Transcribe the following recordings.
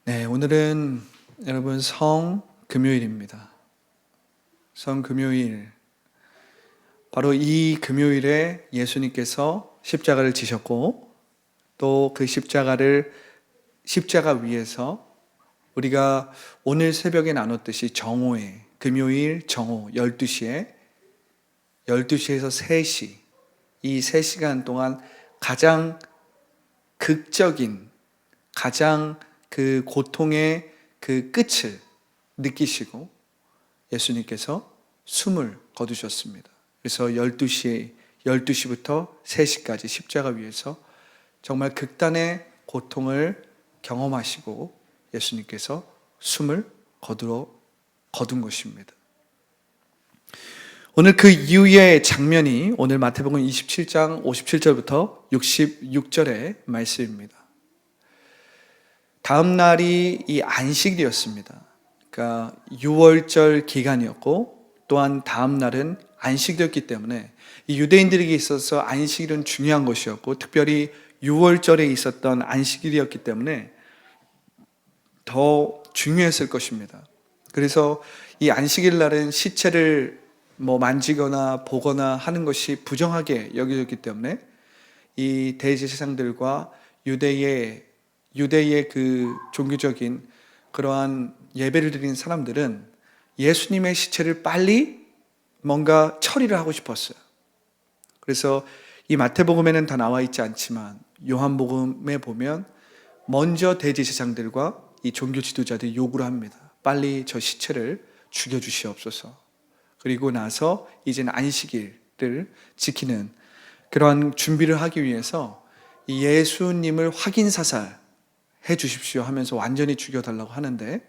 네, 오늘은 여러분 성금요일입니다. 성금요일. 바로 이 금요일에 예수님께서 십자가를 지셨고 또 그 십자가 위에서 우리가 오늘 새벽에 나눴듯이 정오에 금요일 정오 12시에서 3시 이 3시간 동안 가장 극적인 가장 그 고통의 그 끝을 느끼시고 예수님께서 숨을 거두셨습니다. 그래서 12시부터 3시까지 십자가 위에서 정말 극단의 고통을 경험하시고 예수님께서 숨을 거둔 것입니다. 오늘 그 이후의 장면이 오늘 마태복음 27장 57절부터 66절의 말씀입니다. 다음 날이 이 안식일이었습니다. 그러니까 6월절 기간이었고 또한 다음 날은 안식일이었기 때문에 이 유대인들에게 있어서 안식일은 중요한 것이었고 특별히 6월절에 있었던 안식일이었기 때문에 더 중요했을 것입니다. 그래서 이 안식일 날은 시체를 만지거나 보거나 하는 것이 부정하게 여겨졌기 때문에 이 대제사장들과 유대의 그 종교적인 그러한 예배를 드리는 사람들은 예수님의 시체를 빨리 뭔가 처리를 하고 싶었어요. 그래서 이 마태복음에는 다 나와 있지 않지만 요한복음에 보면 먼저 대제사장들과 이 종교 지도자들이 요구를 합니다. 빨리 저 시체를 죽여주시옵소서. 그리고 나서 이제는 안식일을 지키는 그러한 준비를 하기 위해서 예수님을 확인 사살 해 주십시오 하면서 완전히 죽여달라고 하는데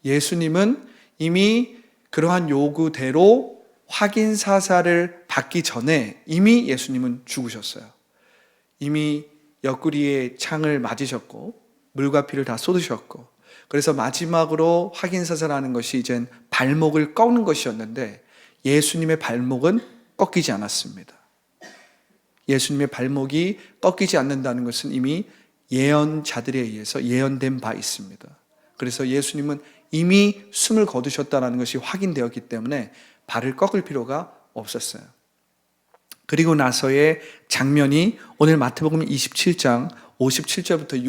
예수님은 이미 그러한 요구대로 확인 사살을 받기 전에 이미 예수님은 죽으셨어요. 이미 옆구리에 창을 맞으셨고 물과 피를 다 쏟으셨고 그래서 마지막으로 확인 사살하는 것이 이젠 발목을 꺾는 것이었는데 예수님의 발목은 꺾이지 않았습니다. 예수님의 발목이 꺾이지 않는다는 것은 이미 예언자들에 의해서 예언된 바 있습니다. 그래서 예수님은 이미 숨을 거두셨다는 것이 확인되었기 때문에 발을 꺾을 필요가 없었어요. 그리고 나서의 장면이 오늘 마태복음 27장 57절부터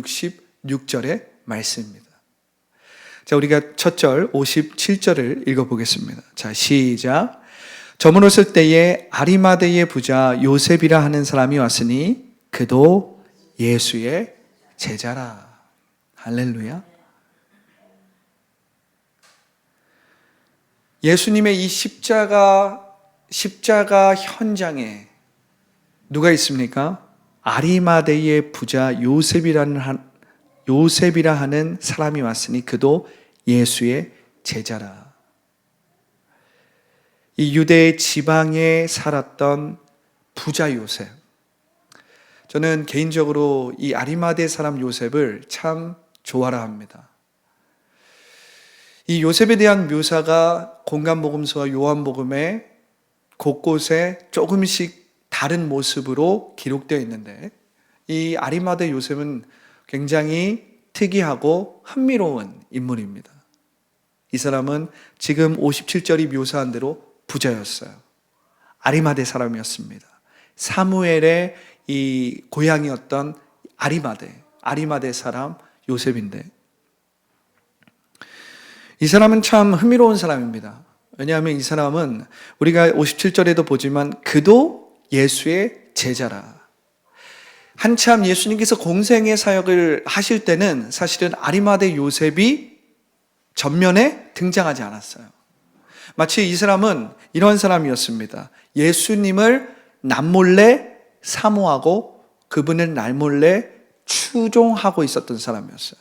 66절의 말씀입니다. 자, 우리가 첫 절 57절을 읽어보겠습니다. 자, 시작. 저물었을 때에 아리마대의 부자 요셉이라 하는 사람이 왔으니 그도 예수의 제자라. 할렐루야. 예수님의 이 십자가 현장에 누가 있습니까? 아리마대의 부자 요셉이라 하는 사람이 왔으니 그도 예수의 제자라. 이 유대 지방에 살았던 부자 요셉. 저는 개인적으로 이 아리마대 사람 요셉을 참 좋아라 합니다. 이 요셉에 대한 묘사가 공간복음서와 요한복음에 곳곳에 조금씩 다른 모습으로 기록되어 있는데 이 아리마대 요셉은 굉장히 특이하고 흥미로운 인물입니다. 이 사람은 지금 57절이 묘사한 대로 부자였어요. 아리마대 사람이었습니다. 사무엘의 이 고향이었던 아리마대 사람 요셉인데 이 사람은 참 흥미로운 사람입니다. 왜냐하면 이 사람은 우리가 57절에도 보지만 그도 예수의 제자라. 한참 예수님께서 공생의 사역을 하실 때는 사실은 아리마대 요셉이 전면에 등장하지 않았어요. 마치 이 사람은 이런 사람이었습니다. 예수님을 남몰래 사모하고 그분을 날몰래 추종하고 있었던 사람이었어요.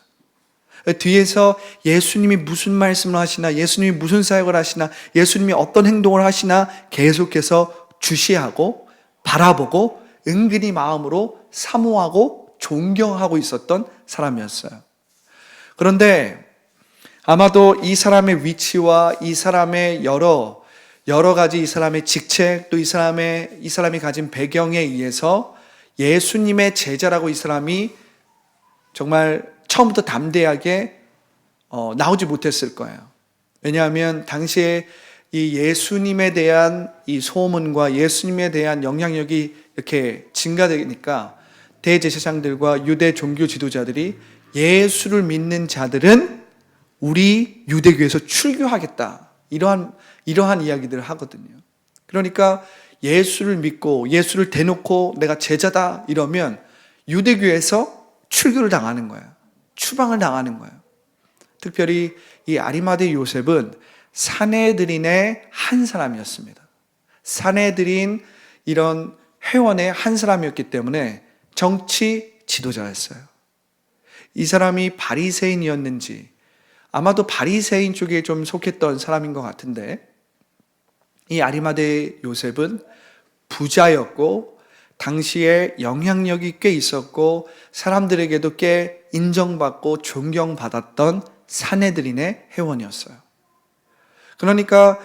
뒤에서 예수님이 무슨 말씀을 하시나, 예수님이 무슨 사역을 하시나, 예수님이 어떤 행동을 하시나 계속해서 주시하고 바라보고 은근히 마음으로 사모하고 존경하고 있었던 사람이었어요. 그런데 아마도 이 사람의 위치와 이 사람의 여러 가지 이 사람의 직책, 또 이 사람이 가진 배경에 의해서 예수님의 제자라고 이 사람이 정말 처음부터 담대하게 나오지 못했을 거예요. 왜냐하면 당시에 이 예수님에 대한 이 소문과 예수님에 대한 영향력이 이렇게 증가되니까 대제사장들과 유대 종교 지도자들이 예수를 믿는 자들은 우리 유대교에서 출교하겠다. 이러한 이야기들을 하거든요. 그러니까 예수를 믿고 예수를 대놓고 내가 제자다 이러면 유대교에서 출교를 당하는 거예요. 추방을 당하는 거예요. 특별히 이 아리마대 요셉은 사내들인의 한 사람이었습니다. 사내들인 이런 회원의 한 사람이었기 때문에 정치 지도자였어요. 이 사람이 바리새인이었는지 아마도 바리새인 쪽에 좀 속했던 사람인 것 같은데 이 아리마대 요셉은 부자였고 당시에 영향력이 꽤 있었고 사람들에게도 꽤 인정받고 존경받았던 사내들인의 회원이었어요. 그러니까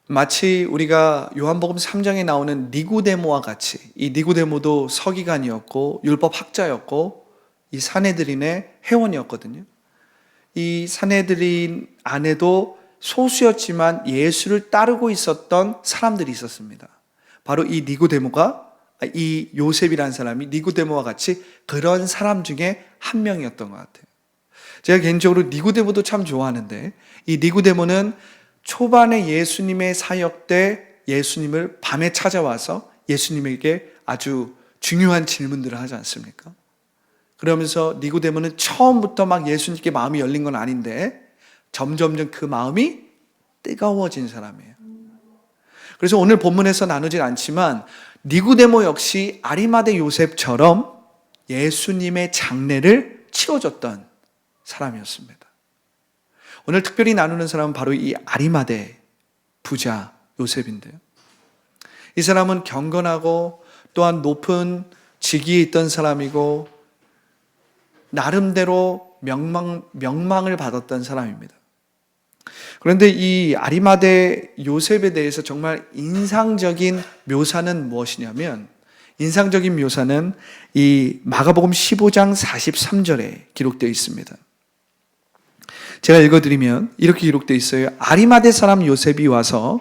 마치 우리가 요한복음 3장에 나오는 니고데모와 같이 이 니고데모도 서기관이었고 율법학자였고 이 사내들인의 회원이었거든요. 이 사내들인 안에도 소수였지만 예수를 따르고 있었던 사람들이 있었습니다. 바로 이 니고데모가 이 요셉이라는 사람이 니고데모와 같이 그런 사람 중에 한 명이었던 것 같아요. 제가 개인적으로 니고데모도 참 좋아하는데 이 니고데모는 초반에 예수님의 사역 때 예수님을 밤에 찾아와서 예수님에게 아주 중요한 질문들을 하지 않습니까? 그러면서 니고데모는 처음부터 막 예수님께 마음이 열린 건 아닌데 점점점 그 마음이 뜨거워진 사람이에요. 그래서 오늘 본문에서 나누진 않지만 니고데모 역시 아리마대 요셉처럼 예수님의 장례를 치러줬던 사람이었습니다. 오늘 특별히 나누는 사람은 바로 이 아리마대 부자 요셉인데요. 이 사람은 경건하고 또한 높은 직위에 있던 사람이고 나름대로 명망을 받았던 사람입니다. 그런데 이 아리마대 요셉에 대해서 정말 인상적인 묘사는 무엇이냐면 인상적인 묘사는 이 마가복음 15장 43절에 기록되어 있습니다. 제가 읽어드리면 이렇게 기록되어 있어요. 아리마대 사람 요셉이 와서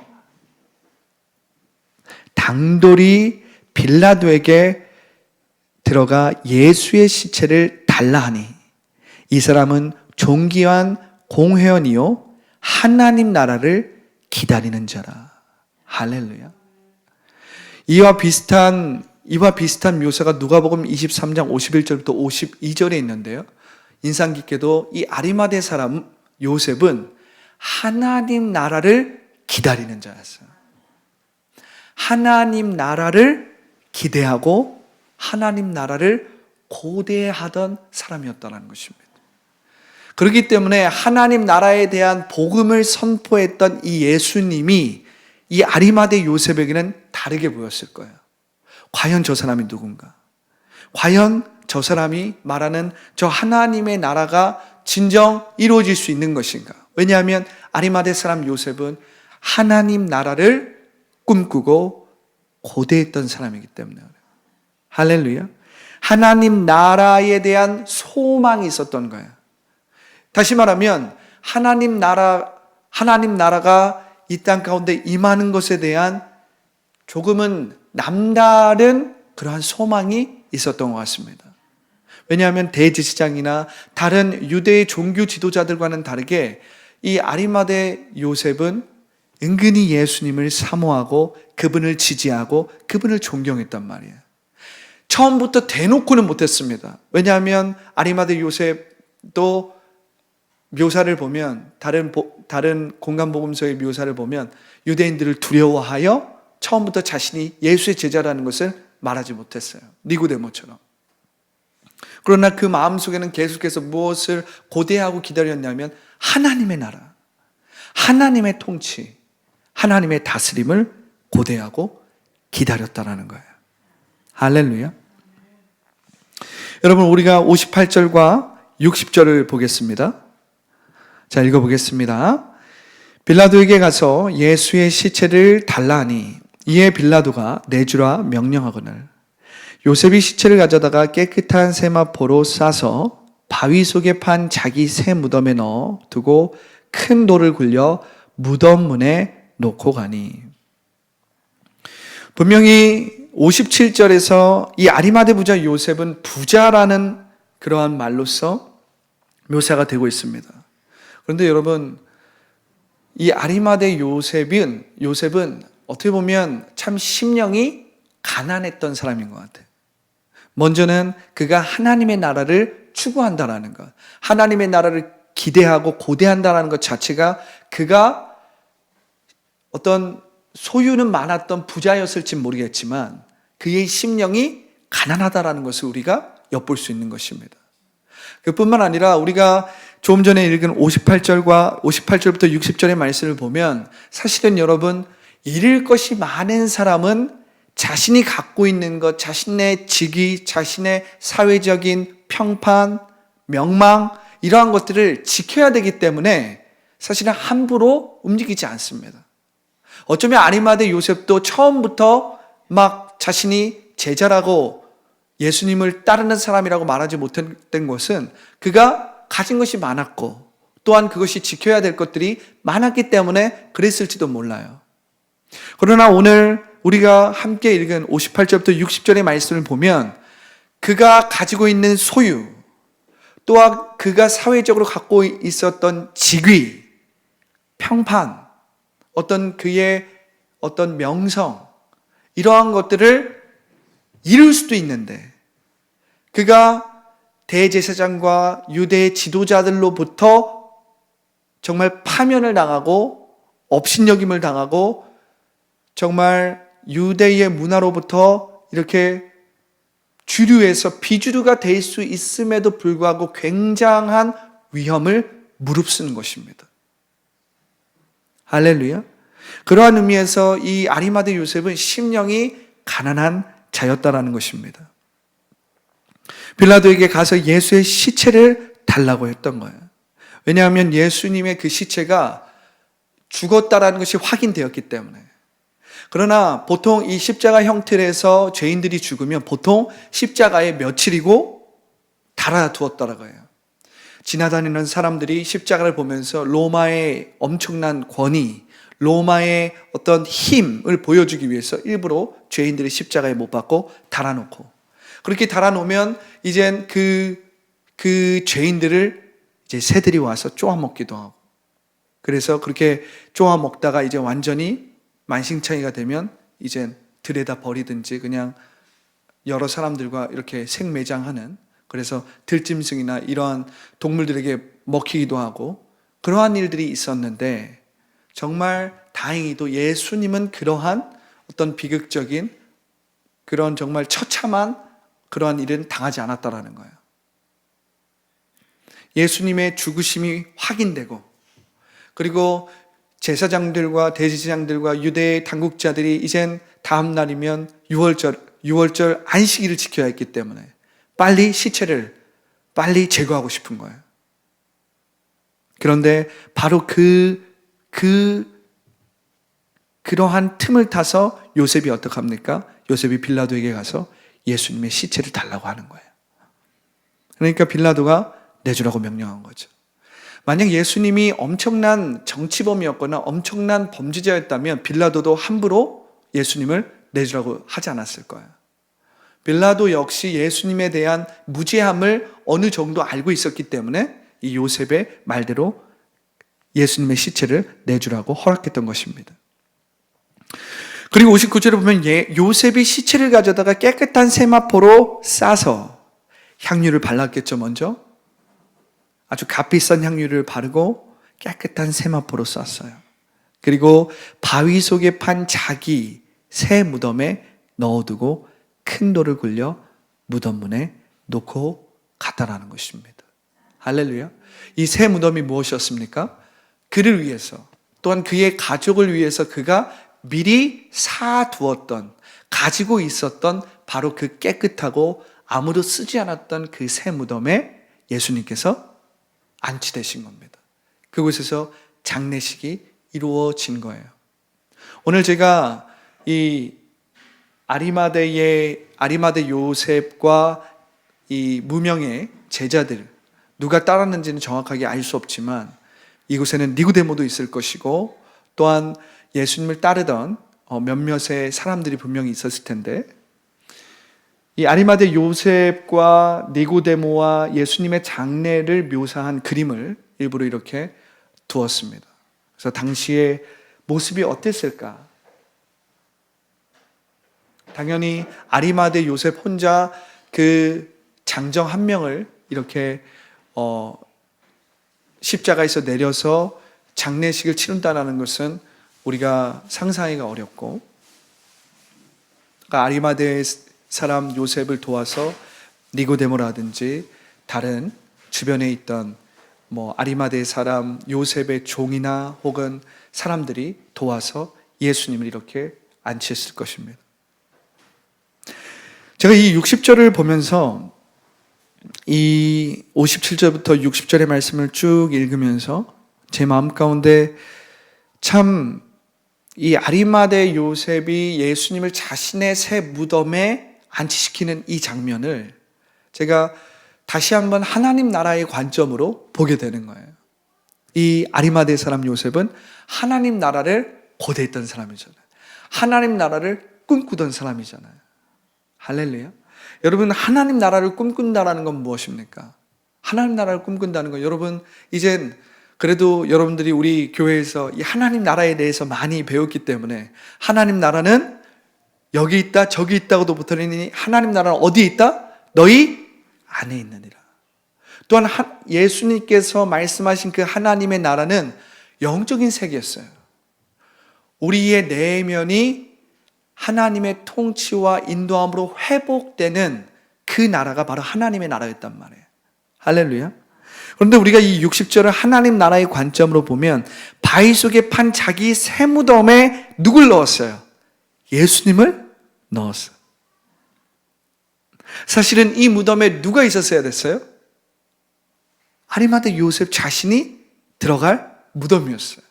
당돌이 빌라도에게 들어가 예수의 시체를 달라 하니 이 사람은 존귀한 공회원이요 하나님 나라를 기다리는 자라. 할렐루야. 이와 비슷한 묘사가 누가복음 23장 51절부터 52절에 있는데요. 인상 깊게도 이 아리마대 사람 요셉은 하나님 나라를 기다리는 자였어요. 하나님 나라를 기대하고 하나님 나라를 고대하던 사람이었다는 것입니다. 그렇기 때문에 하나님 나라에 대한 복음을 선포했던 이 예수님이 이 아리마대 요셉에게는 다르게 보였을 거예요. 과연 저 사람이 누군가? 과연 저 사람이 말하는 저 하나님의 나라가 진정 이루어질 수 있는 것인가? 왜냐하면 아리마대 사람 요셉은 하나님 나라를 꿈꾸고 고대했던 사람이기 때문에 그래요. 할렐루야. 하나님 나라에 대한 소망이 있었던 거예요. 다시 말하면 하나님 나라가 이 땅 가운데 임하는 것에 대한 조금은 남다른 그러한 소망이 있었던 것 같습니다. 왜냐하면 대제사장이나 다른 유대의 종교 지도자들과는 다르게 이 아리마대 요셉은 은근히 예수님을 사모하고 그분을 지지하고 그분을 존경했단 말이에요. 처음부터 대놓고는 못했습니다. 왜냐하면 아리마대 요셉도 묘사를 보면 다른 공간복음서의 묘사를 보면 유대인들을 두려워하여 처음부터 자신이 예수의 제자라는 것을 말하지 못했어요. 니고데모처럼. 그러나 그 마음속에는 계속해서 무엇을 고대하고 기다렸냐면 하나님의 나라, 하나님의 통치, 하나님의 다스림을 고대하고 기다렸다라는 거예요. 할렐루야. 여러분, 우리가 58절과 60절을 보겠습니다. 자, 읽어보겠습니다. 빌라도에게 가서 예수의 시체를 달라 하니 이에 빌라도가 내주라 명령하거늘 요셉이 시체를 가져다가 깨끗한 세마포로 싸서 바위 속에 판 자기 새 무덤에 넣어 두고 큰 돌을 굴려 무덤 문에 놓고 가니. 분명히 57절에서 이 아리마대 부자 요셉은 부자라는 그러한 말로서 묘사가 되고 있습니다. 그런데 여러분, 이 아리마대 요셉은 어떻게 보면 참 심령이 가난했던 사람인 것 같아요. 먼저는 그가 하나님의 나라를 추구한다라는 것, 하나님의 나라를 기대하고 고대한다라는 것 자체가 그가 어떤 소유는 많았던 부자였을지 모르겠지만 그의 심령이 가난하다라는 것을 우리가 엿볼 수 있는 것입니다. 그뿐만 아니라 우리가 조금 전에 읽은 58절부터 60절의 말씀을 보면 사실은 여러분, 잃을 것이 많은 사람은 자신이 갖고 있는 것, 자신의 직위, 자신의 사회적인 평판, 명망, 이러한 것들을 지켜야 되기 때문에 사실은 함부로 움직이지 않습니다. 어쩌면 아리마대 요셉도 처음부터 막 자신이 제자라고 예수님을 따르는 사람이라고 말하지 못했던 것은 그가 가진 것이 많았고 또한 그것이 지켜야 될 것들이 많았기 때문에 그랬을지도 몰라요. 그러나 오늘 우리가 함께 읽은 58절부터 60절의 말씀을 보면 그가 가지고 있는 소유, 또한 그가 사회적으로 갖고 있었던 직위, 평판, 그의 어떤 명성, 이러한 것들을 이룰 수도 있는데 그가 대제사장과 유대 지도자들로부터 정말 파면을 당하고 업신여김을 당하고 정말 유대의 문화로부터 이렇게 주류에서 비주류가 될 수 있음에도 불구하고 굉장한 위험을 무릅쓰는 것입니다. 할렐루야. 그러한 의미에서 이 아리마대 요셉은 심령이 가난한 자였다라는 것입니다. 빌라도에게 가서 예수의 시체를 달라고 했던 거예요. 왜냐하면 예수님의 그 시체가 죽었다라는 것이 확인되었기 때문에. 그러나 보통 이 십자가 형태에서 죄인들이 죽으면 보통 십자가에 며칠이고 달아두었다라고 해요. 지나다니는 사람들이 십자가를 보면서 로마의 엄청난 권위, 로마의 어떤 힘을 보여주기 위해서 일부러 죄인들이 십자가에 못 박고 달아놓고, 그렇게 달아놓으면 이젠 그 죄인들을 이제 새들이 와서 쪼아먹기도 하고, 그래서 그렇게 쪼아먹다가 이제 완전히 만신창이가 되면 이젠 들에다 버리든지 그냥 여러 사람들과 이렇게 생매장하는, 그래서 들짐승이나 이러한 동물들에게 먹히기도 하고 그러한 일들이 있었는데, 정말 다행히도 예수님은 그러한 어떤 비극적인 그런 정말 처참한 그러한 일은 당하지 않았다라는 거예요. 예수님의 죽으심이 확인되고, 그리고 제사장들과 대제사장들과 유대의 당국자들이 이젠 다음 날이면 6월절 안식일을 지켜야 했기 때문에 빨리 시체를 빨리 제거하고 싶은 거예요. 그런데 바로 그러한 틈을 타서 요셉이 어떻게 합니까? 요셉이 빌라도에게 가서 예수님의 시체를 달라고 하는 거예요. 그러니까 빌라도가 내주라고 명령한 거죠. 만약 예수님이 엄청난 정치범이었거나 엄청난 범죄자였다면 빌라도도 함부로 예수님을 내주라고 하지 않았을 거예요. 빌라도 역시 예수님에 대한 무죄함을 어느 정도 알고 있었기 때문에 이 요셉의 말대로 예수님의 시체를 내주라고 허락했던 것입니다. 그리고 59절에 보면 요셉이 시체를 가져다가 깨끗한 세마포로 싸서 향유를 발랐겠죠. 먼저 아주 값비싼 향유를 바르고 깨끗한 세마포로 쌌어요. 그리고 바위 속에 판 자기 새 무덤에 넣어두고 큰 돌을 굴려 무덤 문에 놓고 갔다라는 것입니다. 할렐루야. 이 새 무덤이 무엇이었습니까? 그를 위해서, 또한 그의 가족을 위해서 그가 미리 사두었던, 가지고 있었던 바로 그 깨끗하고 아무도 쓰지 않았던 그 새 무덤에 예수님께서 안치되신 겁니다. 그곳에서 장례식이 이루어진 거예요. 오늘 제가 이 아리마대 요셉과 이 무명의 제자들, 누가 따랐는지는 정확하게 알 수 없지만 이곳에는 니고데모도 있을 것이고 또한 예수님을 따르던 몇몇의 사람들이 분명히 있었을 텐데, 이 아리마대 요셉과 니고데모와 예수님의 장례를 묘사한 그림을 일부러 이렇게 두었습니다. 그래서 당시의 모습이 어땠을까? 당연히 아리마대 요셉 혼자 그 장정 한 명을 이렇게 십자가에서 내려서 장례식을 치른다는 것은 우리가 상상하기가 어렵고, 그러니까 아리마대 사람 요셉을 도와서 니고데모라든지 다른 주변에 있던 아리마대 사람 요셉의 종이나 혹은 사람들이 도와서 예수님을 이렇게 안치했을 것입니다. 제가 이 60절을 보면서 이 57절부터 60절의 말씀을 쭉 읽으면서 제 마음 가운데 참 이 아리마대 요셉이 예수님을 자신의 새 무덤에 안치시키는 이 장면을 제가 다시 한번 하나님 나라의 관점으로 보게 되는 거예요. 이 아리마대 사람 요셉은 하나님 나라를 고대했던 사람이잖아요. 하나님 나라를 꿈꾸던 사람이잖아요. 할렐루야. 여러분, 하나님 나라를 꿈꾼다는 건 무엇입니까? 하나님 나라를 꿈꾼다는 건, 여러분 이젠 그래도 여러분들이 우리 교회에서 이 하나님 나라에 대해서 많이 배웠기 때문에, 하나님 나라는 여기 있다 저기 있다고도 못하니 하나님 나라는 어디에 있다? 너희 안에 있느니라. 또한 예수님께서 말씀하신 그 하나님의 나라는 영적인 세계였어요. 우리의 내면이 하나님의 통치와 인도함으로 회복되는 그 나라가 바로 하나님의 나라였단 말이에요. 할렐루야. 그런데 우리가 이 60절을 하나님 나라의 관점으로 보면 바위 속에 판 자기 새 무덤에 누굴 넣었어요? 예수님을 넣었어요. 사실은 이 무덤에 누가 있었어야 됐어요? 아리마대 요셉 자신이 들어갈 무덤이었어요.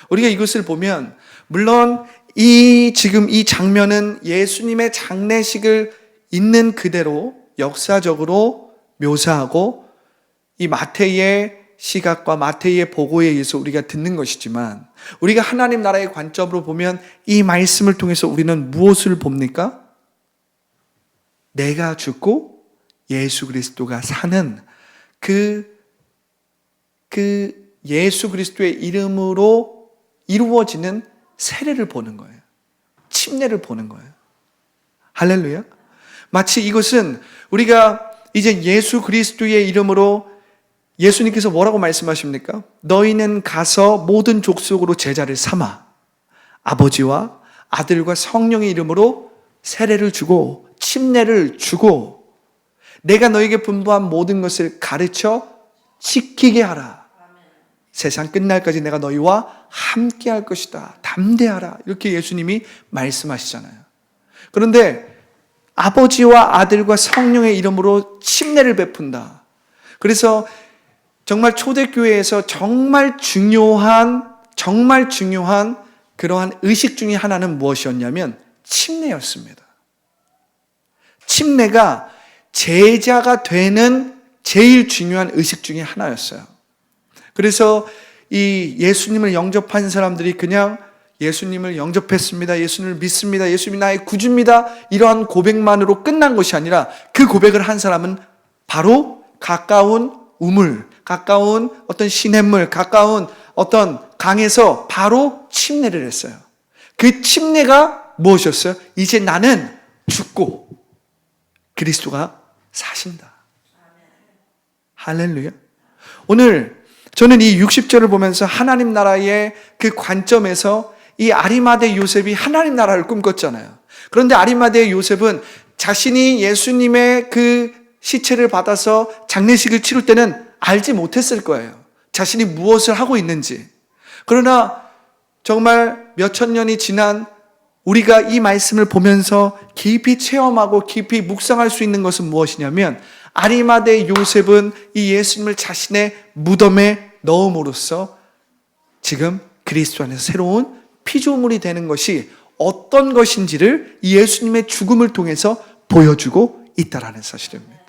우리가 이것을 보면, 물론 지금 이 장면은 예수님의 장례식을 있는 그대로 역사적으로 묘사하고 이 마태의 시각과 마태의 보고에 의해서 우리가 듣는 것이지만, 우리가 하나님 나라의 관점으로 보면 이 말씀을 통해서 우리는 무엇을 봅니까? 내가 죽고 예수 그리스도가 사는 그 예수 그리스도의 이름으로 이루어지는 세례를 보는 거예요. 침례를 보는 거예요. 할렐루야. 마치 이것은 우리가 이제 예수 그리스도의 이름으로, 예수님께서 뭐라고 말씀하십니까? 너희는 가서 모든 족속으로 제자를 삼아 아버지와 아들과 성령의 이름으로 세례를 주고 침례를 주고 내가 너에게 분부한 모든 것을 가르쳐 지키게 하라. 세상 끝날까지 내가 너희와 함께 할 것이다. 담대하라. 이렇게 예수님이 말씀하시잖아요. 그런데 아버지와 아들과 성령의 이름으로 침례를 베푼다. 그래서 정말 초대교회에서 정말 중요한 그러한 의식 중에 하나는 무엇이었냐면 침례였습니다. 침례가 제자가 되는 제일 중요한 의식 중에 하나였어요. 그래서 이 예수님을 영접한 사람들이 그냥 예수님을 영접했습니다, 예수님을 믿습니다, 예수님이 나의 구주입니다, 이러한 고백만으로 끝난 것이 아니라 그 고백을 한 사람은 바로 가까운 우물, 가까운 어떤 시냇물, 가까운 어떤 강에서 바로 침례를 했어요. 그 침례가 무엇이었어요? 이제 나는 죽고 그리스도가 사신다. 할렐루야. 오늘 저는 이 60절을 보면서 하나님 나라의 그 관점에서 이 아리마대 요셉이 하나님 나라를 꿈꿨잖아요. 그런데 아리마대 요셉은 자신이 예수님의 그 시체를 받아서 장례식을 치를 때는 알지 못했을 거예요. 자신이 무엇을 하고 있는지. 그러나 정말 몇천 년이 지난 우리가 이 말씀을 보면서 깊이 체험하고 깊이 묵상할 수 있는 것은 무엇이냐면, 아리마대 요셉은 이 예수님을 자신의 무덤에 넣음으로써 지금 그리스도 안에서 새로운 피조물이 되는 것이 어떤 것인지를 이 예수님의 죽음을 통해서 보여주고 있다라는 사실입니다.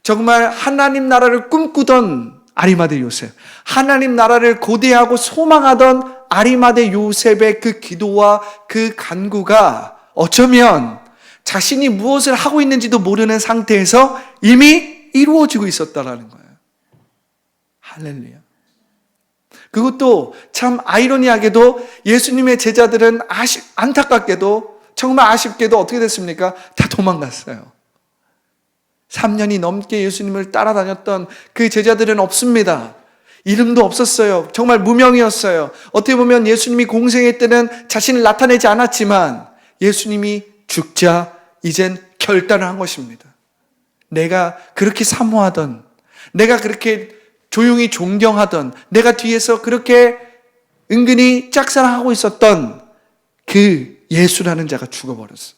정말 하나님 나라를 꿈꾸던 아리마대 요셉, 하나님 나라를 고대하고 소망하던 아리마대 요셉의 그 기도와 그 간구가 어쩌면 자신이 무엇을 하고 있는지도 모르는 상태에서 이미 이루어지고 있었다라는 거예요. 할렐루야. 그것도 참 아이러니하게도 예수님의 제자들은 안타깝게도 정말 아쉽게도 어떻게 됐습니까? 다 도망갔어요. 3년이 넘게 예수님을 따라다녔던 그 제자들은 없습니다. 이름도 없었어요. 정말 무명이었어요. 어떻게 보면 예수님이 공생의 때는 자신을 나타내지 않았지만 예수님이 죽자 이젠 결단을 한 것입니다. 내가 그렇게 사모하던, 내가 그렇게 조용히 존경하던, 내가 뒤에서 그렇게 은근히 짝사랑하고 있었던 그 예수라는 자가 죽어버렸어.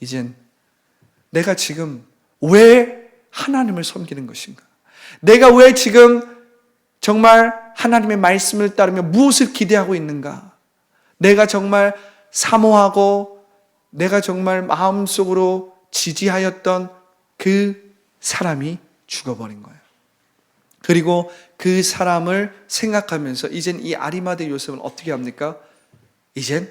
이젠 내가 지금 왜 하나님을 섬기는 것인가? 내가 왜 지금 정말 하나님의 말씀을 따르며 무엇을 기대하고 있는가? 내가 정말 사모하고 내가 정말 마음속으로 지지하였던 그 사람이 죽어버린 거예요. 그리고 그 사람을 생각하면서 이젠 이 아리마대 요셉은 어떻게 합니까? 이젠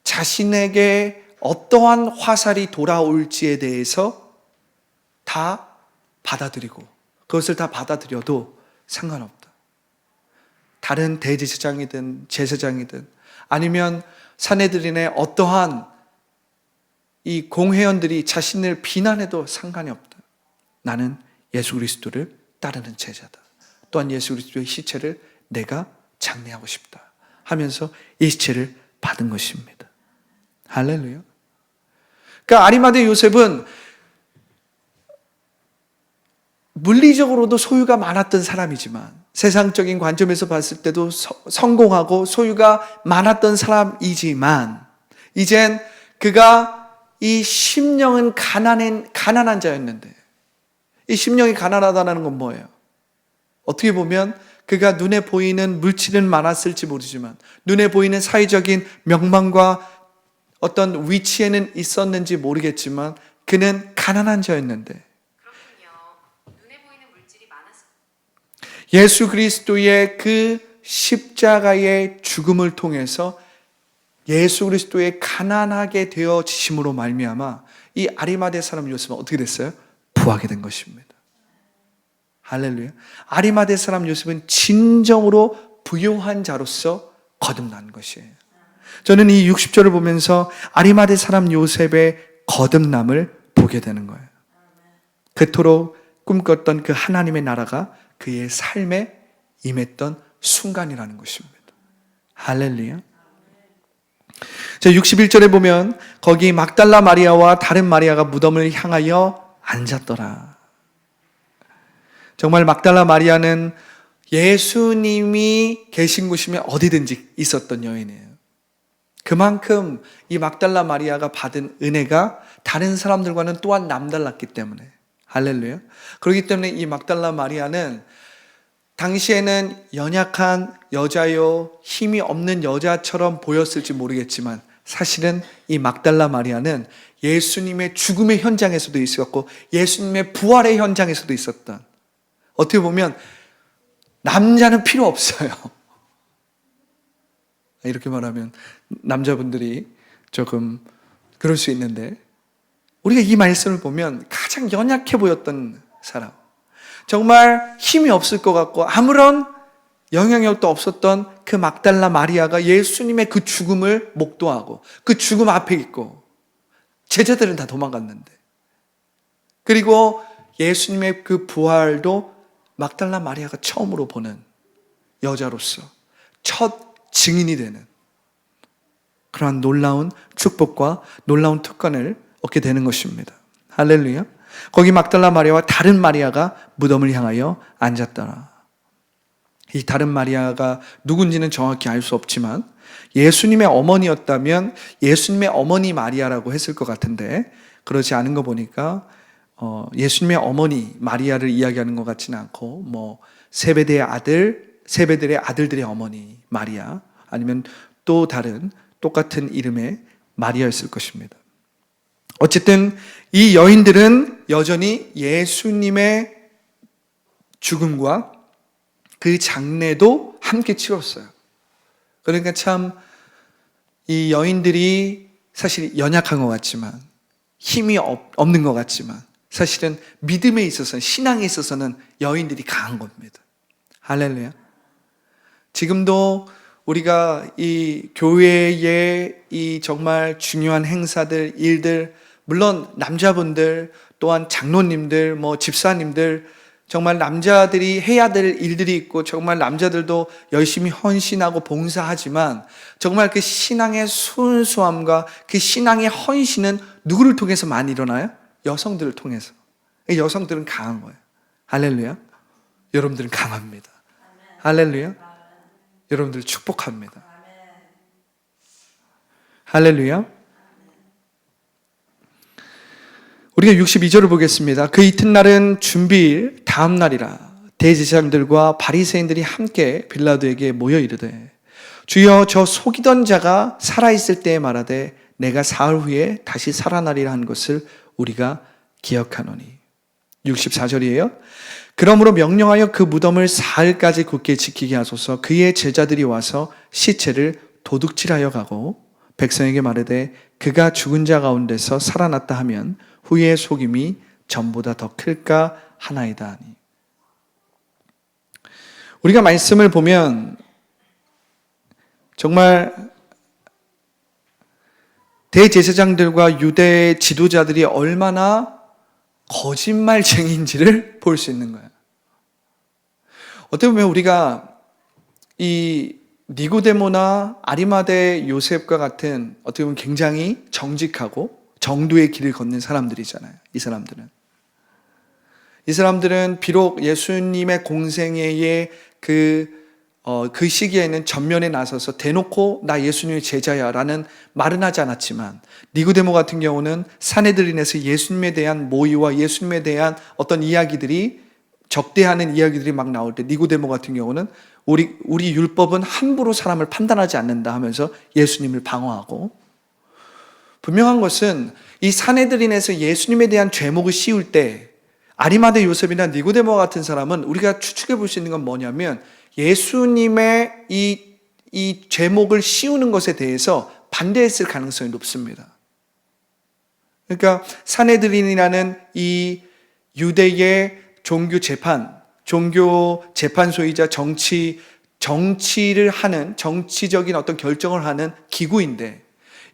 자신에게 어떠한 화살이 돌아올지에 대해서 다 받아들이고 그것을 다 받아들여도 상관없다. 다른 대제사장이든 제사장이든 아니면 사내들인의 어떠한 이 공회원들이 자신을 비난해도 상관이 없다. 나는 예수 그리스도를 따르는 제자다. 또한 예수 그리스도의 시체를 내가 장례하고 싶다 하면서 이 시체를 받은 것입니다. 할렐루야. 그러니까 아리마대 요셉은 물리적으로도 소유가 많았던 사람이지만 세상적인 관점에서 봤을 때도 성공하고 소유가 많았던 사람이지만 이젠 그가 이 심령은 가난한 자였는데 이 심령이 가난하다는 건 뭐예요? 어떻게 보면 그가 눈에 보이는 물질은 많았을지 모르지만 눈에 보이는 사회적인 명망과 어떤 위치에는 있었는지 모르겠지만 그는 가난한 자였는데 예수 그리스도의 그 십자가의 죽음을 통해서 예수 그리스도의 가난하게 되어지심으로 말미암아 이 아리마대 사람 요셉은 어떻게 됐어요? 부하게 된 것입니다. 할렐루야. 아리마대 사람 요셉은 진정으로 부요한 자로서 거듭난 것이에요. 저는 이 60절을 보면서 아리마대 사람 요셉의 거듭남을 보게 되는 거예요. 그토록 꿈꿨던 그 하나님의 나라가 그의 삶에 임했던 순간이라는 것입니다. 할렐루야. 자, 61절에 보면 거기 막달라 마리아와 다른 마리아가 무덤을 향하여 앉았더라. 정말 막달라 마리아는 예수님이 계신 곳이면 어디든지 있었던 여인이에요. 그만큼 이 막달라 마리아가 받은 은혜가 다른 사람들과는 또한 남달랐기 때문에 할렐루야. 그렇기 때문에 이 막달라 마리아는 당시에는 연약한 여자요 힘이 없는 여자처럼 보였을지 모르겠지만 사실은 이 막달라 마리아는 예수님의 죽음의 현장에서도 있었고 예수님의 부활의 현장에서도 있었던, 어떻게 보면 남자는 필요 없어요. 이렇게 말하면 남자분들이 조금 그럴 수 있는데 우리가 이 말씀을 보면 가장 연약해 보였던 사람, 정말 힘이 없을 것 같고 아무런 영향력도 없었던 그 막달라 마리아가 예수님의 그 죽음을 목도하고 그 죽음 앞에 있고 제자들은 다 도망갔는데, 그리고 예수님의 그 부활도 막달라 마리아가 처음으로 보는 여자로서 첫 증인이 되는 그러한 놀라운 축복과 놀라운 특권을 얻게 되는 것입니다. 할렐루야. 거기 막달라 마리아와 다른 마리아가 무덤을 향하여 앉았더라. 이 다른 마리아가 누군지는 정확히 알 수 없지만 예수님의 어머니였다면 예수님의 어머니 마리아라고 했을 것 같은데 그렇지 않은 거 보니까 예수님의 어머니 마리아를 이야기하는 것 같지는 않고 세베대의 아들들의 어머니 마리아, 아니면 또 다른 똑같은 이름의 마리아였을 것입니다. 어쨌든 이 여인들은 여전히 예수님의 죽음과 그 장례도 함께 치렀어요. 그러니까 참 이 여인들이 사실 연약한 것 같지만, 힘이 없는 것 같지만, 사실은 믿음에 있어서는, 신앙에 있어서는 여인들이 강한 겁니다. 할렐루야. 지금도 우리가 이 교회의 이 정말 중요한 행사들, 일들, 물론 남자분들, 또한 장로님들, 집사님들, 정말 남자들이 해야 될 일들이 있고, 정말 남자들도 열심히 헌신하고 봉사하지만, 정말 그 신앙의 순수함과 그 신앙의 헌신은 누구를 통해서 많이 일어나요? 여성들을 통해서. 여성들은 강한 거예요. 할렐루야. 여러분들은 강합니다. 할렐루야. 여러분들 축복합니다. 할렐루야. 우리가 62절을 보겠습니다. 그 이튿날은 준비일 다음 날이라 대제사장들과 바리새인들이 함께 빌라도에게 모여 이르되 주여 저 속이던 자가 살아있을 때에 말하되 내가 사흘 후에 다시 살아나리라 한 것을 우리가 기억하노니. 64절이에요. 그러므로 명령하여 그 무덤을 사흘까지 굳게 지키게 하소서. 그의 제자들이 와서 시체를 도둑질하여 가고 백성에게 말하되 그가 죽은 자 가운데서 살아났다 하면 후의 속임이 전보다 더 클까 하나이다 하니. 우리가 말씀을 보면 정말 대제사장들과 유대 지도자들이 얼마나 거짓말쟁이인지를 볼 수 있는 거예요. 어떻게 보면 우리가 이 니고데모나 아리마대 요셉과 같은 어떻게 보면 굉장히 정직하고 정도의 길을 걷는 사람들이잖아요. 이 사람들은 비록 예수님의 공생애의 그 시기에는 전면에 나서서 대놓고 나 예수님의 제자야 라는 말은 하지 않았지만, 니고데모 같은 경우는 산헤드린에서 예수님에 대한 모의와 예수님에 대한 어떤 이야기들이, 적대하는 이야기들이 막 나올 때 니고데모 같은 경우는 우리 율법은 함부로 사람을 판단하지 않는다 하면서 예수님을 방어하고, 분명한 것은 이 산헤드린에서 예수님에 대한 죄목을 씌울 때 아리마대 요셉이나 니고데모 같은 사람은 우리가 추측해 볼 수 있는 건 뭐냐면 예수님의 이 죄목을 씌우는 것에 대해서 반대했을 가능성이 높습니다. 그러니까 산헤드린이라는 이 유대의 종교 재판소이자 정치를 하는, 정치적인 어떤 결정을 하는 기구인데,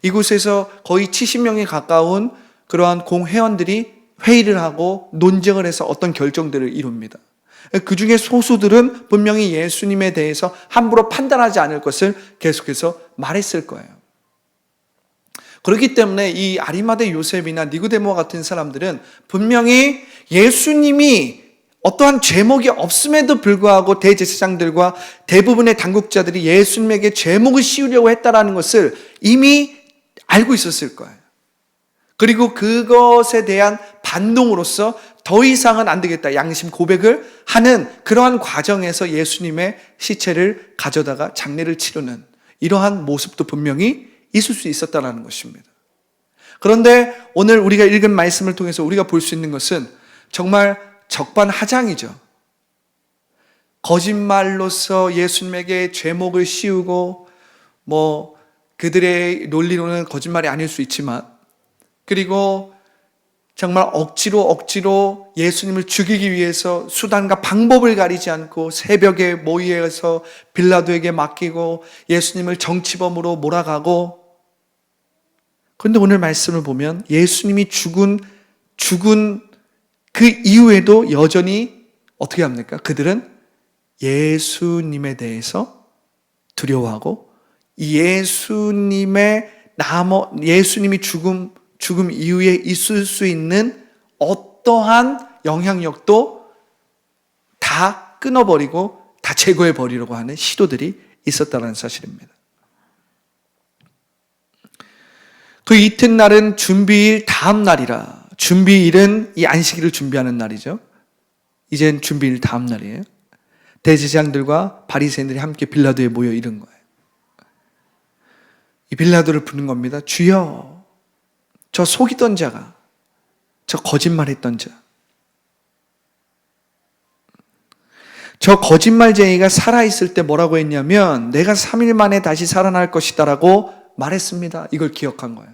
이곳에서 거의 70명에 가까운 그러한 공회원들이 회의를 하고 논쟁을 해서 어떤 결정들을 이룹니다. 그 중에 소수들은 분명히 예수님에 대해서 함부로 판단하지 않을 것을 계속해서 말했을 거예요. 그렇기 때문에 이 아리마대 요셉이나 니고데모와 같은 사람들은 분명히 예수님이 어떠한 죄목이 없음에도 불구하고 대제사장들과 대부분의 당국자들이 예수님에게 죄목을 씌우려고 했다는 것을 이미 알고 있었을 거예요. 그리고 그것에 대한 반동으로서 더 이상은 안 되겠다, 양심 고백을 하는 그러한 과정에서 예수님의 시체를 가져다가 장례를 치르는 이러한 모습도 분명히 있을 수 있었다는 것입니다. 그런데 오늘 우리가 읽은 말씀을 통해서 우리가 볼 수 있는 것은 정말 적반하장이죠. 거짓말로서 예수님에게 죄목을 씌우고, 그들의 논리로는 거짓말이 아닐 수 있지만, 그리고 정말 억지로 예수님을 죽이기 위해서 수단과 방법을 가리지 않고 새벽에 모의해서 빌라도에게 맡기고 예수님을 정치범으로 몰아가고, 그런데 오늘 말씀을 보면 예수님이 죽은 그 이후에도 여전히 어떻게 합니까? 그들은 예수님에 대해서 두려워하고 예수님이 죽음 이후에 있을 수 있는 어떠한 영향력도 다 끊어버리고 다 제거해버리려고 하는 시도들이 있었다는 사실입니다. 그 이튿날은 준비일 다음 날이라. 준비일은 이 안식일을 준비하는 날이죠. 이젠 준비일 다음 날이에요. 대제사장들과 바리새인들이 함께 빌라도에 모여 이른 거예요. 이 빌라도를 부른 겁니다. 주여, 저 속이던 자가, 저 거짓말했던 자, 저 거짓말쟁이가 살아있을 때 뭐라고 했냐면 내가 3일 만에 다시 살아날 것이다 라고 말했습니다. 이걸 기억한 거예요.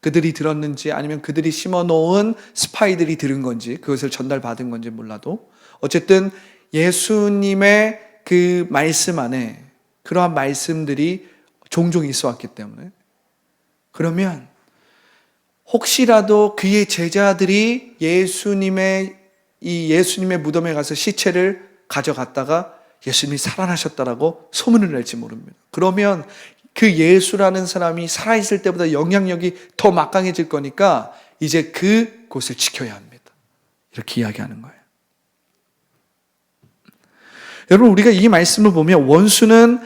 그들이 들었는지 아니면 그들이 심어놓은 스파이들이 들은 건지 그것을 전달받은 건지 몰라도 어쨌든 예수님의 그 말씀 안에 그러한 말씀들이 종종 있어 왔기 때문에 그러면 혹시라도 그의 제자들이 예수님의 무덤에 가서 시체를 가져갔다가 예수님이 살아나셨다라고 소문을 낼지 모릅니다. 그러면 그 예수라는 사람이 살아있을 때보다 영향력이 더 막강해질 거니까 이제 그곳을 지켜야 합니다. 이렇게 이야기하는 거예요. 여러분, 우리가 이 말씀을 보면 원수는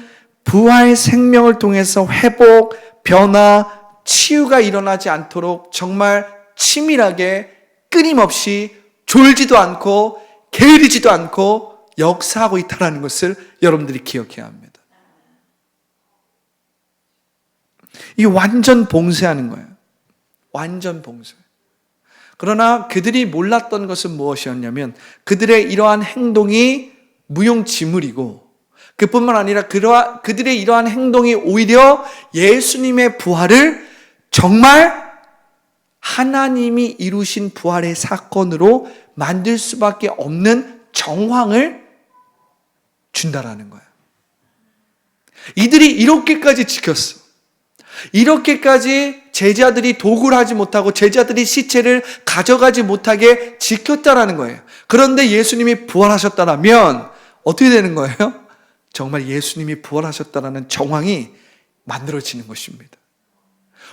부활 생명을 통해서 회복, 변화, 치유가 일어나지 않도록 정말 치밀하게 끊임없이 졸지도 않고 게으르지도 않고 역사하고 있다는 것을 여러분들이 기억해야 합니다. 이 완전 봉쇄하는 거예요. 완전 봉쇄. 그러나 그들이 몰랐던 것은 무엇이었냐면 그들의 이러한 행동이 무용지물이고 그뿐만 아니라 그들의 이러한 행동이 오히려 예수님의 부활을 정말 하나님이 이루신 부활의 사건으로 만들 수밖에 없는 정황을 준다라는 거예요. 이들이 이렇게까지 지켰어. 이렇게까지 제자들이 도굴 하지 못하고 제자들이 시체를 가져가지 못하게 지켰다라는 거예요. 그런데 예수님이 부활하셨다라면 어떻게 되는 거예요? 정말 예수님이 부활하셨다라는 정황이 만들어지는 것입니다.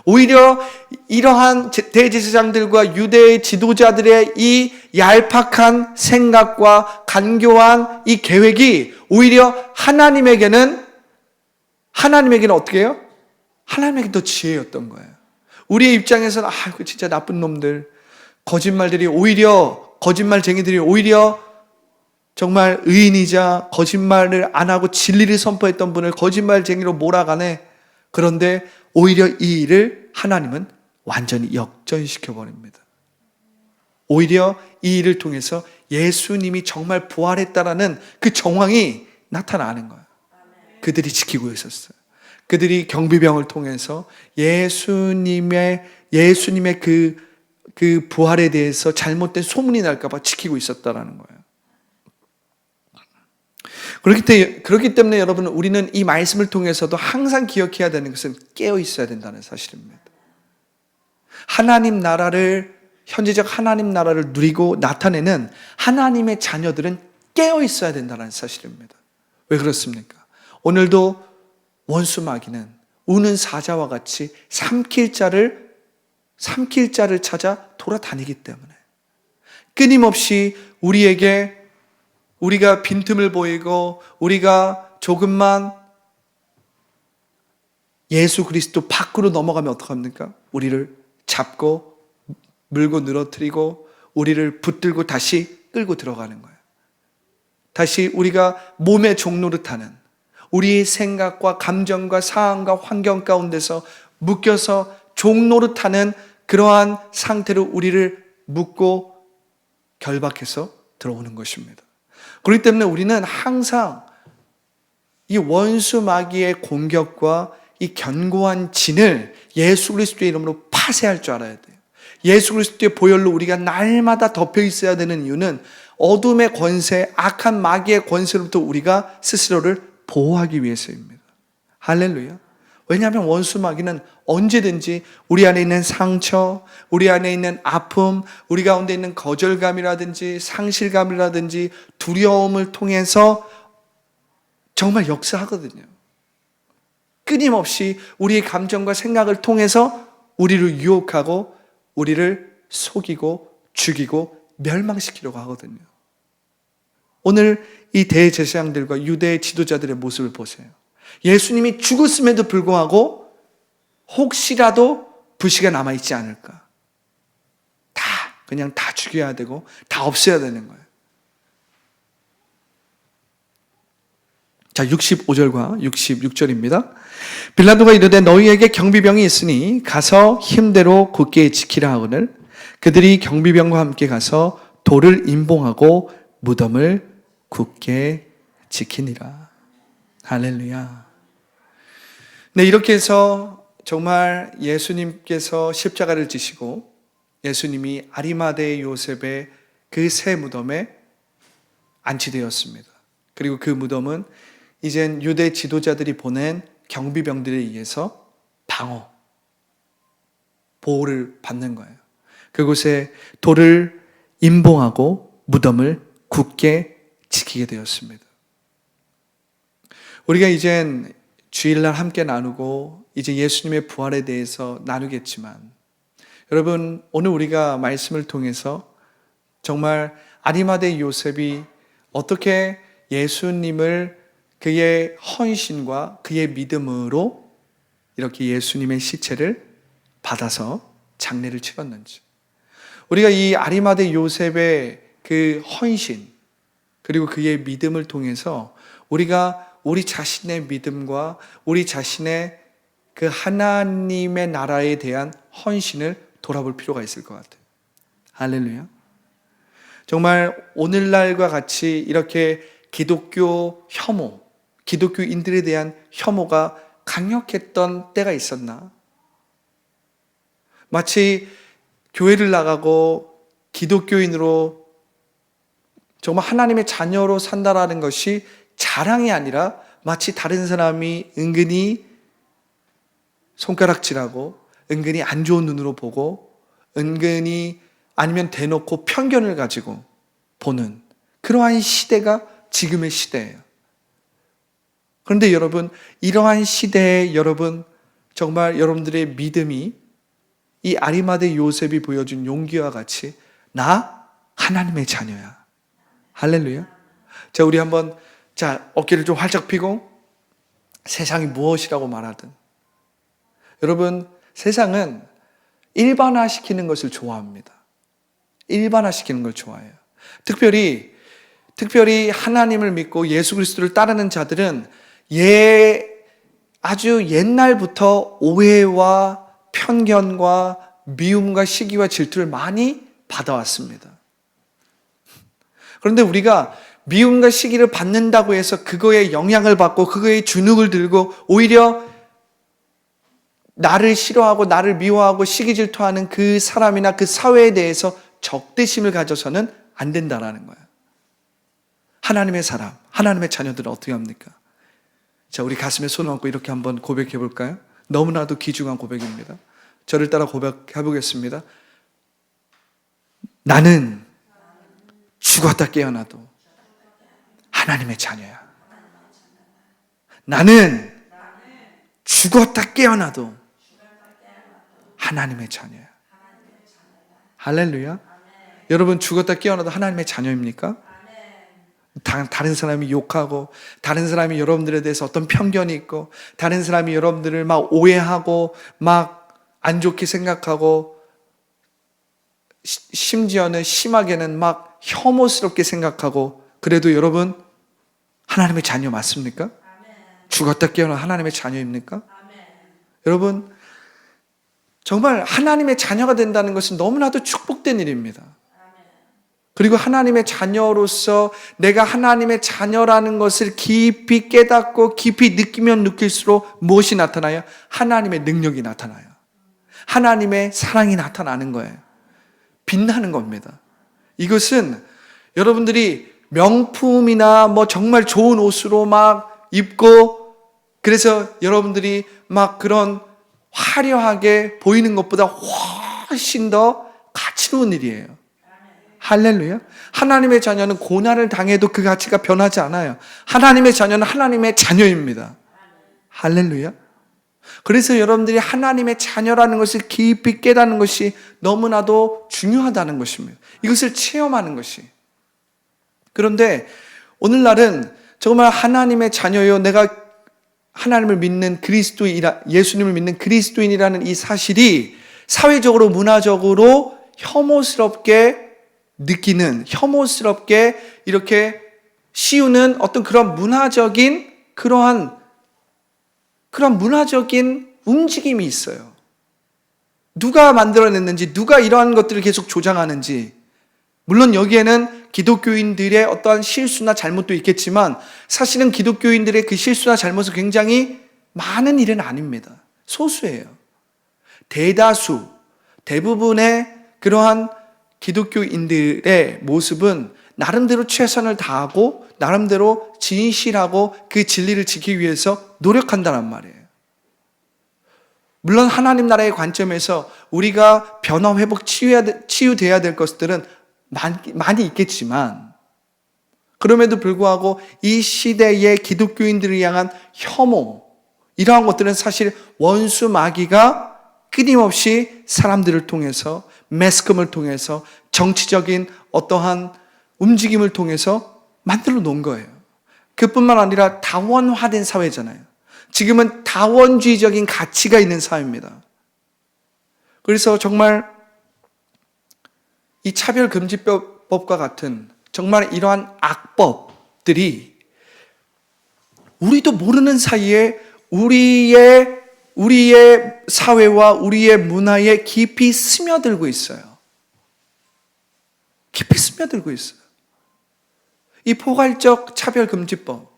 오히려 이러한 대제사장들과 유대의 지도자들의 이 얄팍한 생각과 간교한 이 계획이 오히려 하나님에게는 어떻게 해요? 하나님에게 더 지혜였던 거예요. 우리의 입장에서는 진짜 나쁜 놈들, 거짓말쟁이들이 오히려 정말 의인이자 거짓말을 안 하고 진리를 선포했던 분을 거짓말쟁이로 몰아가네. 그런데 오히려 이 일을 하나님은 완전히 역전시켜 버립니다. 오히려 이 일을 통해서 예수님이 정말 부활했다라는 그 정황이 나타나는 거예요. 그들이 지키고 있었어요. 그들이 경비병을 통해서 예수님의 그 부활에 대해서 잘못된 소문이 날까 봐 지키고 있었다라는 거예요. 그렇기 때문에 여러분, 우리는 이 말씀을 통해서도 항상 기억해야 되는 것은 깨어 있어야 된다는 사실입니다. 현재적 하나님 나라를 누리고 나타내는 하나님의 자녀들은 깨어 있어야 된다는 사실입니다. 왜 그렇습니까? 오늘도 원수 마귀는 우는 사자와 같이 삼킬 자를 찾아 돌아다니기 때문에 끊임없이 우리가 빈틈을 보이고 우리가 조금만 예수 그리스도 밖으로 넘어가면 어떡합니까? 우리를 잡고 물고 늘어뜨리고 우리를 붙들고 다시 끌고 들어가는 거예요. 다시 우리가 몸의 종노릇하는 우리의 생각과 감정과 상황과 환경 가운데서 묶여서 종노릇하는 그러한 상태로 우리를 묶고 결박해서 들어오는 것입니다. 그렇기 때문에 우리는 항상 이 원수 마귀의 공격과 이 견고한 진을 예수 그리스도의 이름으로 파쇄할 줄 알아야 돼요. 예수 그리스도의 보혈로 우리가 날마다 덮여 있어야 되는 이유는 어둠의 권세, 악한 마귀의 권세로부터 우리가 스스로를 보호하기 위해서입니다. 할렐루야. 왜냐하면 원수 마귀는 언제든지 우리 안에 있는 상처, 우리 안에 있는 아픔, 우리 가운데 있는 거절감이라든지 상실감이라든지 두려움을 통해서 정말 역사하거든요. 끊임없이 우리의 감정과 생각을 통해서 우리를 유혹하고 우리를 속이고 죽이고 멸망시키려고 하거든요. 오늘 이 대제사장들과 유대의 지도자들의 모습을 보세요. 예수님이 죽었음에도 불구하고 혹시라도 불씨가 남아있지 않을까. 그냥 다 죽여야 되고 다 없애야 되는 거예요. 자, 65절과 66절입니다. 빌라도가 이르되 너희에게 경비병이 있으니 가서 힘대로 굳게 지키라 하거늘 그들이 경비병과 함께 가서 돌을 임봉하고 무덤을 굳게 지키니라. 할렐루야. 네, 이렇게 해서 정말 예수님께서 십자가를 지시고 예수님이 아리마대 요셉의 그 새 무덤에 안치되었습니다. 그리고 그 무덤은 이젠 유대 지도자들이 보낸 경비병들에 의해서 보호를 받는 거예요. 그곳에 돌을 임봉하고 무덤을 굳게 지키게 되었습니다. 우리가 이젠 주일날 함께 나누고 이제 예수님의 부활에 대해서 나누겠지만 여러분, 오늘 우리가 말씀을 통해서 정말 아리마대 요셉이 어떻게 예수님을 그의 헌신과 그의 믿음으로 이렇게 예수님의 시체를 받아서 장례를 치렀는지, 우리가 이 아리마대 요셉의 그 헌신 그리고 그의 믿음을 통해서 우리가 우리 자신의 믿음과 우리 자신의 그 하나님의 나라에 대한 헌신을 돌아볼 필요가 있을 것 같아요. 할렐루야. 정말 오늘날과 같이 이렇게 기독교 혐오, 기독교인들에 대한 혐오가 강력했던 때가 있었나? 마치 교회를 나가고 기독교인으로 정말 하나님의 자녀로 산다라는 것이 자랑이 아니라 마치 다른 사람이 은근히 손가락질하고 은근히 안 좋은 눈으로 보고 은근히 아니면 대놓고 편견을 가지고 보는 그러한 시대가 지금의 시대예요. 그런데 여러분, 이러한 시대에 여러분, 정말 여러분들의 믿음이 이 아리마대 요셉이 보여준 용기와 같이 나 하나님의 자녀야. 할렐루야. 자, 우리 한번 어깨를 좀 활짝 펴고 세상이 무엇이라고 말하든 여러분, 세상은 일반화시키는 것을 좋아합니다. 일반화시키는 걸 좋아해요. 특별히 하나님을 믿고 예수 그리스도를 따르는 자들은 아주 옛날부터 오해와 편견과 미움과 시기와 질투를 많이 받아왔습니다. 그런데 우리가 미움과 시기를 받는다고 해서 그거에 영향을 받고 그거에 주눅을 들고 오히려 나를 싫어하고 나를 미워하고 시기 질투하는 그 사람이나 그 사회에 대해서 적대심을 가져서는 안 된다라는 거예요. 하나님의 사람, 하나님의 자녀들은 어떻게 합니까? 자, 우리 가슴에 손을 얹고 이렇게 한번 고백해 볼까요? 너무나도 귀중한 고백입니다. 저를 따라 고백해 보겠습니다. 나는 죽었다 깨어나도 하나님의 자녀야. 나는 죽었다 깨어나도 하나님의 자녀야. 할렐루야. 여러분, 죽었다 깨어나도 하나님의 자녀입니까? 다른 사람이 욕하고 다른 사람이 여러분들에 대해서 어떤 편견이 있고 다른 사람이 여러분들을 막 오해하고 막 안 좋게 생각하고 심지어는 심하게는 막 혐오스럽게 생각하고 그래도 여러분 하나님의 자녀 맞습니까? 죽었다 깨어나 하나님의 자녀입니까? 여러분, 정말 하나님의 자녀가 된다는 것은 너무나도 축복된 일입니다. 그리고 하나님의 자녀로서 내가 하나님의 자녀라는 것을 깊이 깨닫고 깊이 느끼면 느낄수록 무엇이 나타나요? 하나님의 능력이 나타나요. 하나님의 사랑이 나타나는 거예요. 빛나는 겁니다. 이것은 여러분들이 명품이나 정말 좋은 옷으로 막 입고 그래서 여러분들이 막 그런 화려하게 보이는 것보다 훨씬 더 가치로운 일이에요. 할렐루야. 하나님의 자녀는 고난을 당해도 그 가치가 변하지 않아요. 하나님의 자녀는 하나님의 자녀입니다. 할렐루야. 그래서 여러분들이 하나님의 자녀라는 것을 깊이 깨닫는 것이 너무나도 중요하다는 것입니다. 이것을 체험하는 것이. 그런데 오늘날은 정말 하나님의 자녀요, 내가 하나님을 믿는 예수님을 믿는 그리스도인이라는 이 사실이 사회적으로 문화적으로 혐오스럽게 느끼는, 혐오스럽게 이렇게 씌우는 어떤 그런 문화적인 그러한 문화적인 움직임이 있어요. 누가 만들어냈는지, 누가 이러한 것들을 계속 조장하는지, 물론 여기에는 기독교인들의 어떠한 실수나 잘못도 있겠지만 사실은 기독교인들의 그 실수나 잘못은 굉장히 많은 일은 아닙니다. 소수예요. 대다수, 대부분의 그러한 기독교인들의 모습은 나름대로 최선을 다하고 나름대로 진실하고 그 진리를 지키기 위해서 노력한다는 말이에요. 물론 하나님 나라의 관점에서 우리가 변화, 회복, 치유돼야 될 것들은 많이 있겠지만 그럼에도 불구하고 이 시대의 기독교인들을 향한 혐오, 이러한 것들은 사실 원수 마귀가 끊임없이 사람들을 통해서, 매스컴을 통해서, 정치적인 어떠한 움직임을 통해서 만들어 놓은 거예요. 그뿐만 아니라 다원화된 사회잖아요. 지금은 다원주의적인 가치가 있는 사회입니다. 그래서 정말 이 차별금지법과 같은 정말 이러한 악법들이 우리도 모르는 사이에 우리의 사회와 우리의 문화에 깊이 스며들고 있어요. 깊이 스며들고 있어요. 이 포괄적 차별금지법,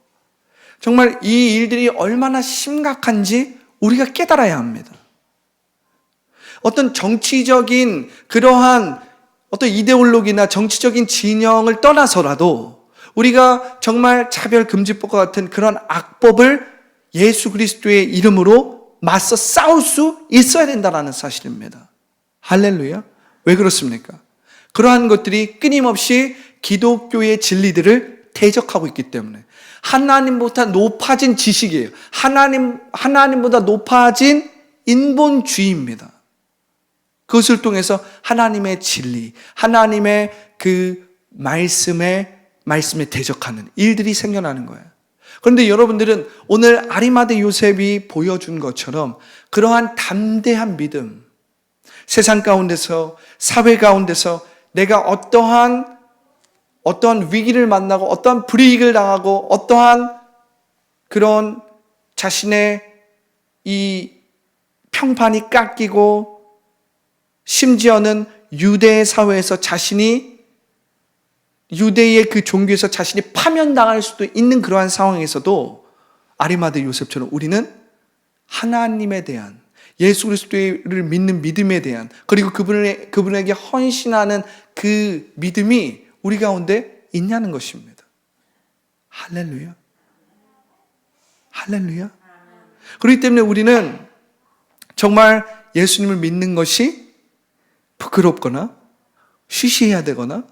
정말 이 일들이 얼마나 심각한지 우리가 깨달아야 합니다. 어떤 정치적인 그러한 어떤 이데올로기나 정치적인 진영을 떠나서라도 우리가 정말 차별금지법과 같은 그런 악법을 예수 그리스도의 이름으로 맞서 싸울 수 있어야 된다는 사실입니다. 할렐루야. 왜 그렇습니까? 그러한 것들이 끊임없이 기독교의 진리들을 대적하고 있기 때문에 하나님보다 높아진 지식이에요. 하나님보다 높아진 인본주의입니다. 그것을 통해서 하나님의 진리, 하나님의 그 말씀에 대적하는 일들이 생겨나는 거예요. 그런데 여러분들은 오늘 아리마대 요셉이 보여준 것처럼 그러한 담대한 믿음, 세상 가운데서, 사회 가운데서 내가 어떠한 위기를 만나고 어떠한 불이익을 당하고 어떠한 그런 자신의 이 평판이 깎이고 심지어는 유대 사회에서 유대의 그 종교에서 자신이 파면당할 수도 있는 그러한 상황에서도 아리마대 요셉처럼 우리는 하나님에 대한, 예수 그리스도를 믿는 믿음에 대한, 그리고 그분에게 헌신하는 그 믿음이 우리 가운데 있냐는 것입니다. 할렐루야. 할렐루야. 그렇기 때문에 우리는 정말 예수님을 믿는 것이 부끄럽거나 쉬쉬해야 되거나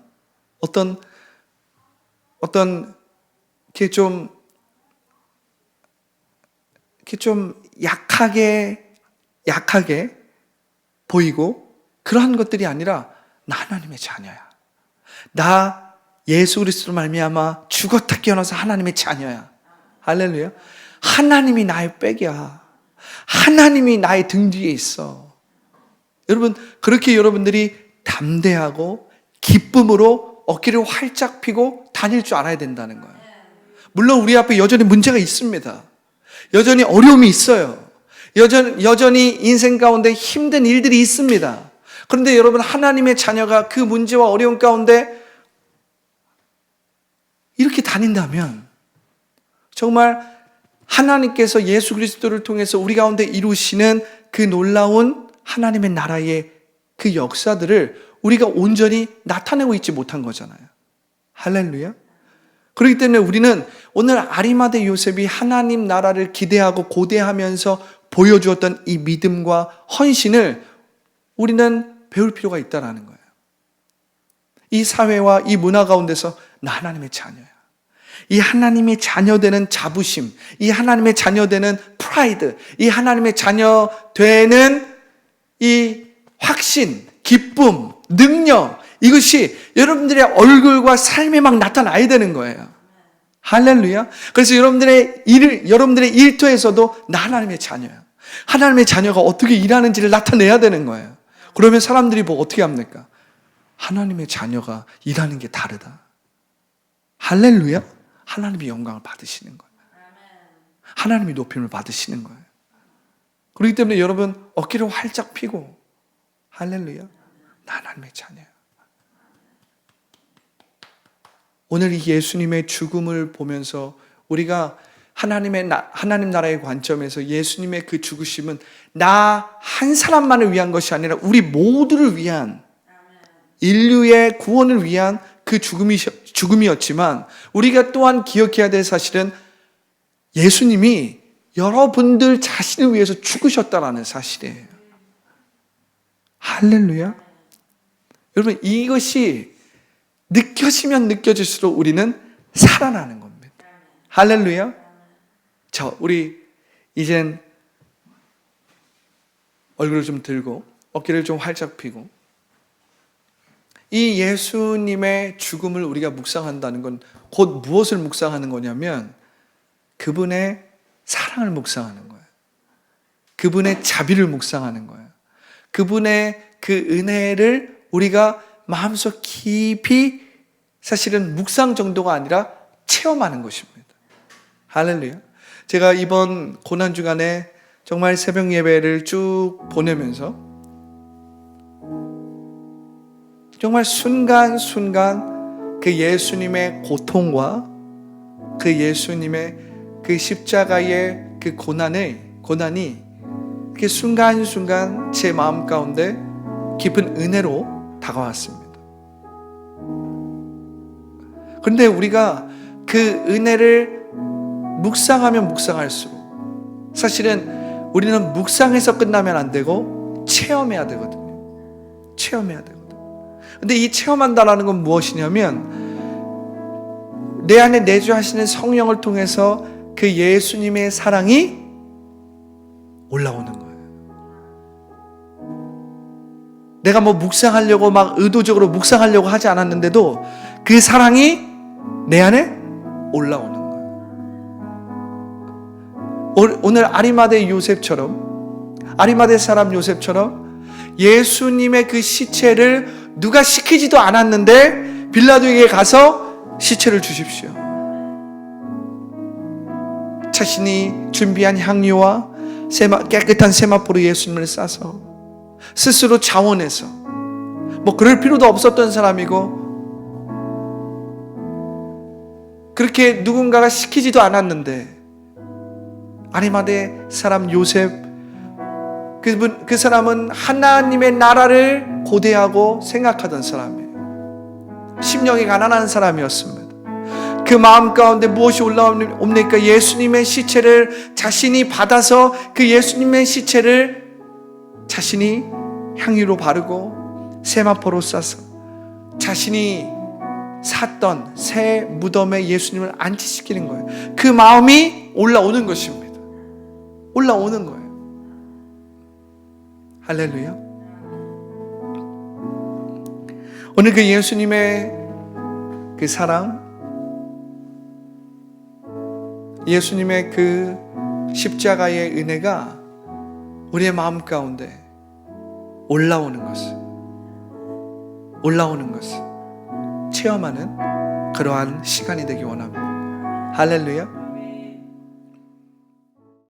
어떤 이렇게 좀 약하게 보이고 그러한 것들이 아니라 나 하나님의 자녀야. 나 예수 그리스도로 말미암아 죽었다 깨어나서 하나님의 자녀야. 할렐루야. 하나님이 나의 백이야. 하나님이 나의 등 뒤에 있어. 여러분, 그렇게 여러분들이 담대하고 기쁨으로 어깨를 활짝 펴고 다닐 줄 알아야 된다는 거예요. 물론 우리 앞에 여전히 문제가 있습니다. 여전히 어려움이 있어요. 여전히 인생 가운데 힘든 일들이 있습니다. 그런데 여러분, 하나님의 자녀가 그 문제와 어려움 가운데 이렇게 다닌다면 정말 하나님께서 예수 그리스도를 통해서 우리 가운데 이루시는 그 놀라운 하나님의 나라의 그 역사들을 우리가 온전히 나타내고 있지 못한 거잖아요. 할렐루야. 그렇기 때문에 우리는 오늘 아리마대 요셉이 하나님 나라를 기대하고 고대하면서 보여주었던 이 믿음과 헌신을 우리는 배울 필요가 있다는 거예요. 이 사회와 이 문화 가운데서 나 하나님의 자녀야. 이 하나님의 자녀되는 자부심, 이 하나님의 자녀되는 프라이드, 이 하나님의 자녀되는 이 확신, 기쁨, 능력, 이것이 여러분들의 얼굴과 삶에 막 나타나야 되는 거예요. 할렐루야. 그래서 여러분들의 일터에서도 나 하나님의 자녀야. 하나님의 자녀가 어떻게 일하는지를 나타내야 되는 거예요. 그러면 사람들이 뭐 어떻게 합니까? 하나님의 자녀가 일하는 게 다르다. 할렐루야. 하나님의 영광을 받으시는 거예요. 하나님이 높임을 받으시는 거예요. 그렇기 때문에 여러분 어깨를 활짝 펴고 할렐루야, 나 하나님의 자녀야. 오늘 이 예수님의 죽음을 보면서 우리가 하나님 나라의 관점에서 예수님의 그 죽으심은 나 한 사람만을 위한 것이 아니라 우리 모두를 위한, 인류의 구원을 위한 그 죽음이었지만 우리가 또한 기억해야 될 사실은 예수님이 여러분들 자신을 위해서 죽으셨다라는 사실이에요. 할렐루야. 여러분 이것이 느껴지면 느껴질수록 우리는 살아나는 겁니다. 할렐루야. 자, 우리 이젠 얼굴을 좀 들고 어깨를 좀 활짝 펴고 이 예수님의 죽음을 우리가 묵상한다는 건 곧 무엇을 묵상하는 거냐면 그분의 사랑을 묵상하는 거예요. 그분의 자비를 묵상하는 거예요. 그분의 그 은혜를 우리가 마음속 깊이 사실은 묵상 정도가 아니라 체험하는 것입니다. 할렐루야. 제가 이번 고난주간에 정말 새벽 예배를 쭉 보내면서 정말 순간순간 그 예수님의 고통과 그 예수님의 그 십자가의 그 고난이 그 순간순간 제 마음 가운데 깊은 은혜로 다가왔습니다. 그런데 우리가 그 은혜를 묵상하면 묵상할수록 사실은 우리는 묵상해서 끝나면 안 되고 체험해야 되거든요. 체험해야 되거든요. 근데 이 체험한다라는 건 무엇이냐면 내 안에 내주하시는 성령을 통해서 그 예수님의 사랑이 올라오는 거예요. 내가 뭐 묵상하려고 막 의도적으로 묵상하려고 하지 않았는데도 그 사랑이 내 안에 올라오는 거예요. 오늘 아리마대 사람 요셉처럼 예수님의 그 시체를 누가 시키지도 않았는데 빌라도에게 가서 시체를 주십시오. 자신이 준비한 향유와 깨끗한 세마포로 예수님을 싸서 스스로 자원해서 뭐 그럴 필요도 없었던 사람이고 그렇게 누군가가 시키지도 않았는데 아리마대 사람 요셉 그 사람은 하나님의 나라를 고대하고 생각하던 사람이에요. 심령이 가난한 사람이었습니다. 그 마음 가운데 무엇이 올라옵니까? 예수님의 시체를 자신이 받아서 그 예수님의 시체를 자신이 향유로 바르고 세마포로 싸서 자신이 샀던 새 무덤에 예수님을 안치시키는 거예요. 그 마음이 올라오는 것입니다. 올라오는 거예요. 할렐루야. 오늘 그 예수님의 그 사랑, 예수님의 그 십자가의 은혜가 우리의 마음 가운데 올라오는 것을 체험하는 그러한 시간이 되기 원합니다. 할렐루야.